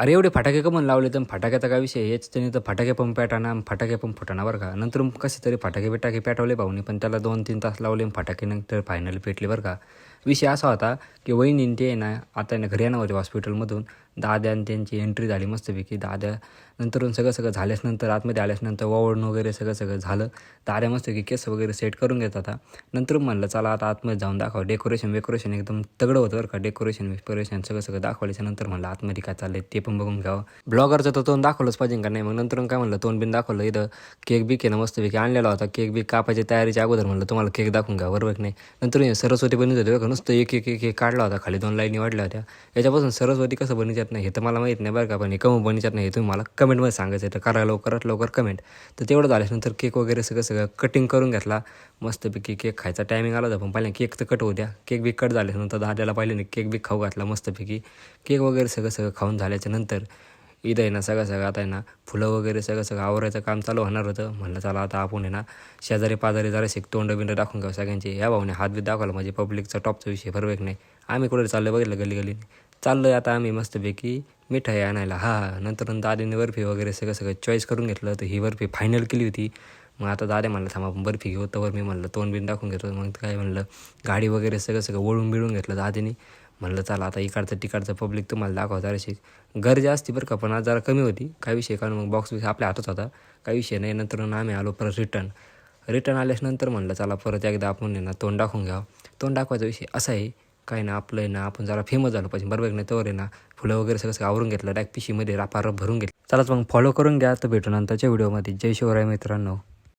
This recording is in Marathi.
अरे एवढे फटाके का म्हणून लावले तर फटाक्याचा काय विषय हेच त्यांनी तर फटाके पण पेटाना फटाके पण फुटाना बरं का. नंतर कसे तरी फटाके पेटवले भाऊनी पण त्याला 2-3 तास लावले फटाके नंतर फायनली पेटले बरं का. विषय असा होता की वहिनी ते आहे ना आता आहे ना घरी येणार होते हॉस्पिटलमधून. दाद्या आणि त्यांची एंट्री झाली मस्तपैकी. दाद्या नंतरून सगळं आल्याच्यानंतर आतमध्ये आल्याच्यानंतर ओवळून वगैरे सगळं झालं. दाद्या मस्तपैकी केस वगैरे सेट करून घेत होता. नंतर म्हणलं चला आता आतमध्ये जाऊन दाखवा. डेकोरेशन एकदम तगडं होतं बरं का. डेकोरेशन सगळं दाखवल्याच्या नंतर म्हणलं आतमध्ये काय चाललंय ते पण बघून घ्यावं. ब्लॉगरचं तर तोंड दाखवलंच पाहिजे का नाही. मग नंतर काय म्हणलं तोंड बिन दाखवलं. इथं केक बी केलं मस्तपैकी आणलेला होता. केक बी कापायच्या तयारीच्या अगोदर म्हणलं तुम्हाला केक दाखवून घ्या बरोबर की नाही. नंतर सरस्वती बनवत होते बघा नुसतं एक काढला होता. खाली 2 लाईनी वाढल्या होत्या. याच्यापासून सरस्वती कसं बनवतात नाही हे तर मला माहीत नाही बरं का. पण हे कमी बनवतात नाही हे तुम्ही मला कमेंटमध्ये सांगायचं आहे. तर करा लवकर कमेंट. तर तेवढं झाल्यानंतर केक वगैरे सगळं कटिंग करून घेतला. मस्तपैकी केक खायचा टायमिंग आला होता पण पहिल्या केक तर कट होऊ द्या. केक बी कट झाल्यानंतर दाद्याला पाहिल्याने केक बी खाऊ घातला मस्तपैकी. केक वगैरे सगळं खाऊन झाल्याच्या नंतर इथं आहे ना सगळं आता आहे ना फुलं वगैरे सगळं आवरायचं काम चालू होणार होतं. म्हणलं चला आता आपण आहे ना शेजारी पाजारी जरा तोंड बिंड दाखवून घ्यावं सगळ्यांचे. ह्या भाऊने हात बी दाखवला म्हणजे पब्लिकचा टॉपचा विषय बरोबर नाही. आम्ही कुठे चाललं बघितलं गल्ली चाललं आता आम्ही मस्तपैकी मिठाई आणायला. नंतर दादीने बर्फी वगैरे सगळं चॉईस करून घेतलं. तर ही बर्फी फायनल केली होती. मग आता दाद्या म्हणलं थांबा आपण बर्फी घेऊ. तर मी म्हणलं तोंड बिन दाखवून घेतो. मग काय म्हणलं गाडी वगैरे सगळं वळून बिळून घेतलं दादीने. म्हणलं चला आता तिकडचं पब्लिक तुम्हाला दाखवा जराशी. गर्दी असती बरं का पण आज जरा कमी होती. काय विषय कारण मग बॉक्स आपल्या हातात होता. काही विषय नाही. नंतर आम्ही आलो परत रिटर्न आल्याच्यानंतर म्हणलं चला परत एकदा आपण आहे ना तोंड दाखवून घ्यावं. तोंड दाखवायचा विषय असा आहे काय ना आपलं आहे ना आपण जरा फेमस झालं पाहिजे बरोबर नाही. तर आहे ना फुलं वगैरे सगळं आवरून घेतलं. डायरेक्ट पिशीमध्ये रापारप भरून घेतलं. चलाच मग फॉलो करून घ्या. तर भेटू नंतरच्या व्हिडिओमध्ये. जय शिवराय मित्रांनो.